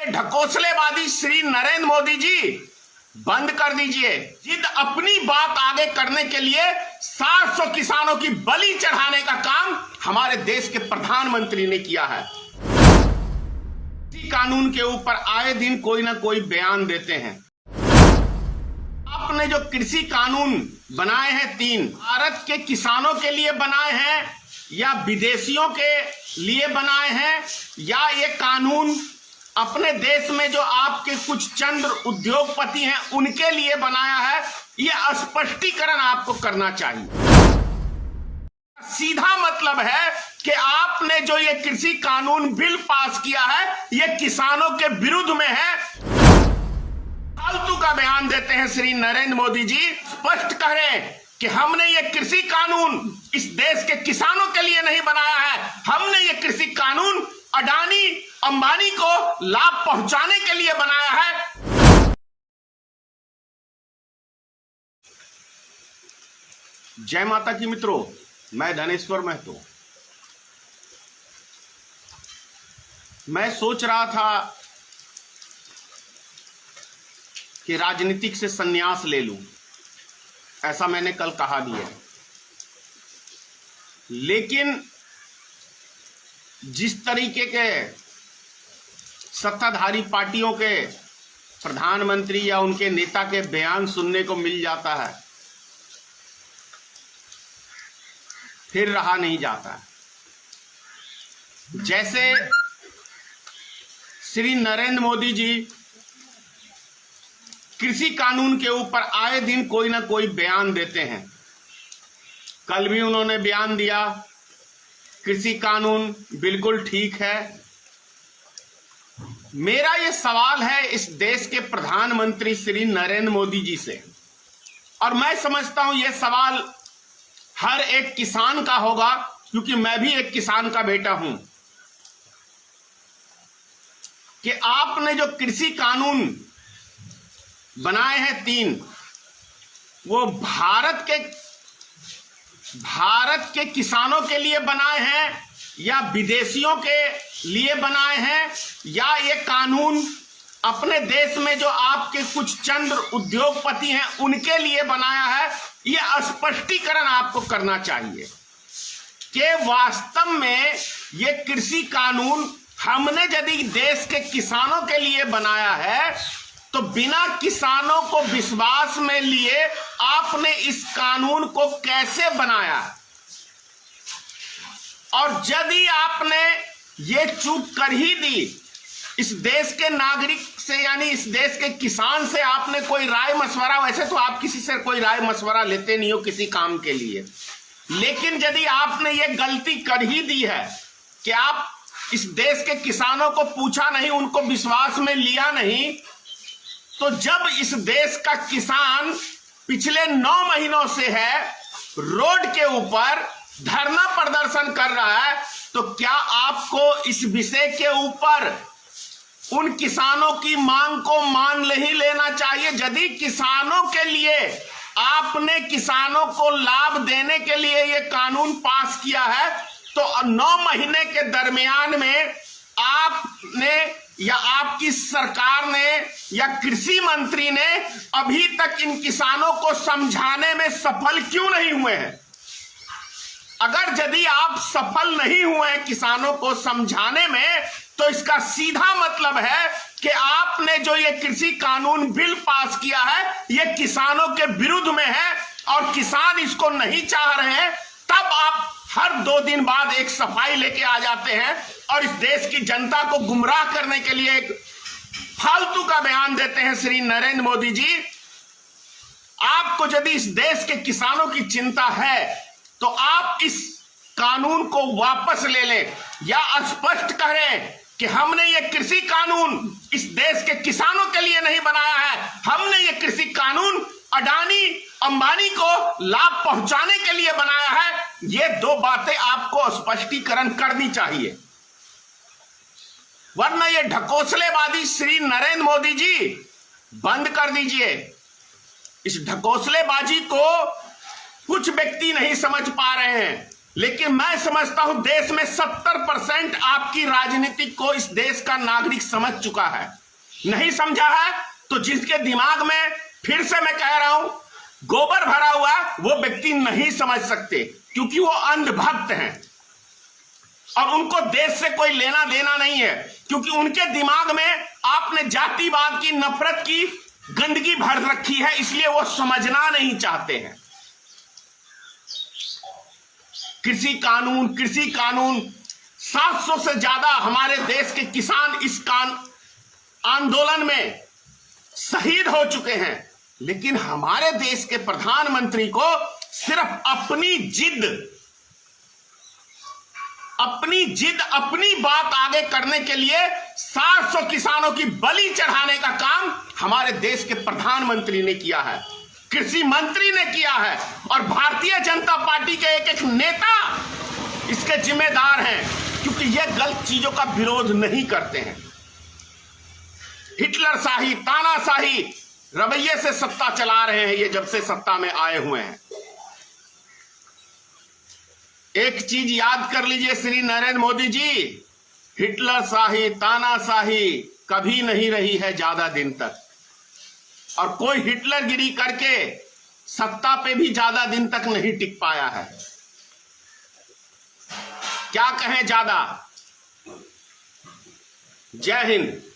ये ढकोसलेबाजी श्री नरेंद्र मोदी जी बंद कर दीजिए। जिद अपनी बात आगे करने के लिए 700 किसानों की बलि चढ़ाने का काम हमारे देश के प्रधानमंत्री ने किया है। कानून के ऊपर आए दिन कोई ना कोई बयान देते हैं। आपने जो कृषि कानून बनाए हैं 3 भारत के किसानों के लिए बनाए हैं या विदेशियों के लिए बनाए हैं, या ये कानून अपने देश में जो आपके कुछ चंद उद्योगपति हैं उनके लिए बनाया है, ये स्पष्टीकरण आपको करना चाहिए। सीधा मतलब है कि आपने जो ये कृषि कानून बिल पास किया है ये किसानों के विरुद्ध में है। फालतू का बयान देते हैं श्री नरेंद्र मोदी जी। स्पष्ट कह रहे हैं कि हमने ये कृषि कानून इस देश के किसानों के लिए नहीं बनाया है, हमने ये कृषि कानून अडानी अंबानी को लाभ पहुंचाने के लिए बनाया है। जय माता की मित्रों, मैं धनेश्वर महतो। मैं सोच रहा था कि राजनीतिक से संन्यास ले लूं, ऐसा मैंने कल कहा भी है, लेकिन जिस तरीके के सत्ताधारी पार्टियों के प्रधानमंत्री या उनके नेता के बयान सुनने को मिल जाता है, फिर रहा नहीं जाता। जैसे श्री नरेंद्र मोदी जी कृषि कानून के ऊपर आए दिन कोई ना कोई बयान देते हैं। कल भी उन्होंने बयान दिया कृषि कानून बिल्कुल ठीक है। मेरा ये सवाल है इस देश के प्रधानमंत्री श्री नरेंद्र मोदी जी से, और मैं समझता हूं ये सवाल हर एक किसान का होगा, क्योंकि मैं भी एक किसान का बेटा हूं, कि आपने जो कृषि कानून बनाए हैं 3, वो भारत के किसानों के लिए बनाए हैं या विदेशियों के लिए बनाए हैं, या ये कानून अपने देश में जो आपके कुछ चंद उद्योगपति हैं उनके लिए बनाया है, ये स्पष्टीकरण आपको करना चाहिए कि वास्तव में ये कृषि कानून हमने यदि देश के किसानों के लिए बनाया है तो बिना किसानों को विश्वास में लिए आपने इस कानून को कैसे बनाया, और यदि आपने ये चूक कर ही दी, इस देश के नागरिक से यानी इस देश के किसान से आपने कोई राय मशवरा, वैसे तो आप किसी से कोई राय मशवरा लेते नहीं हो किसी काम के लिए, लेकिन यदि आपने ये गलती कर ही दी है कि आप इस देश के किसानों को पूछा नहीं, उनको विश्वास में लिया नहीं, तो जब इस देश का किसान पिछले 9 महीनों से है रोड के ऊपर धरना प्रदर्शन कर रहा है, तो क्या आपको इस विषय के ऊपर उन किसानों की मांग को मान नहीं लेना चाहिए? यदि किसानों के लिए आपने किसानों को लाभ देने के लिए ये कानून पास किया है, तो 9 महीने के दरमियान में आपने या आपकी सरकार ने या कृषि मंत्री ने अभी तक इन किसानों को समझाने में सफल क्यों नहीं हुए हैं? अगर यदि आप सफल नहीं हुए हैं किसानों को समझाने में, तो इसका सीधा मतलब है कि आपने जो ये कृषि कानून बिल पास किया है ये किसानों के विरुद्ध में है, और किसान इसको नहीं चाह रहे हैं। तब आप हर 2 दिन बाद एक सफाई लेके आ जाते हैं और इस देश की जनता को गुमराह करने के लिए एक फालतू का बयान देते हैं श्री नरेंद्र मोदी जी। आपको यदि इस देश के किसानों की चिंता है तो आप इस कानून को वापस ले लें, या स्पष्ट करें कि हमने ये कृषि कानून इस देश के किसानों के लिए नहीं बनाया है, हमने ये कृषि कानून अडानी अंबानी को लाभ पहुंचाने के लिए बनाया है। ये 2 बातें आपको स्पष्टीकरण करनी चाहिए, वरना ये ढकोसलेबाजी श्री नरेंद्र मोदी जी बंद कर दीजिए। इस ढकोसलेबाजी को कुछ व्यक्ति नहीं समझ पा रहे हैं, लेकिन मैं समझता हूं देश में 70% आपकी राजनीति को इस देश का नागरिक समझ चुका है। नहीं समझा है तो जिसके दिमाग में, फिर से मैं कह रहा हूं, गोबर भरा हुआ, वो व्यक्ति नहीं समझ सकते, क्योंकि वो अंधभक्त हैं और उनको देश से कोई लेना देना नहीं है, क्योंकि उनके दिमाग में आपने जातिवाद की, नफरत की गंदगी भर रखी है, इसलिए वो समझना नहीं चाहते हैं। कृषि कानून 700 से ज्यादा हमारे देश के किसान इस आंदोलन में शहीद हो चुके हैं, लेकिन हमारे देश के प्रधानमंत्री को सिर्फ अपनी जिद, अपनी बात आगे करने के लिए 700 किसानों की बलि चढ़ाने का काम हमारे देश के प्रधानमंत्री ने किया है, कृषि मंत्री ने किया है, और भारतीय जनता पार्टी के एक एक नेता इसके जिम्मेदार हैं, क्योंकि ये गलत चीजों का विरोध नहीं करते हैं। हिटलरशाही, तानाशाही रवैये से सत्ता चला रहे हैं ये, जब से सत्ता में आए हुए हैं। एक चीज याद कर लीजिए श्री नरेंद्र मोदी जी, हिटलरशाही, तानाशाही कभी नहीं रही है ज्यादा दिन तक, और कोई हिटलरगिरी करके सत्ता पे भी ज्यादा दिन तक नहीं टिक पाया है। क्या कहें ज्यादा। जय हिंद।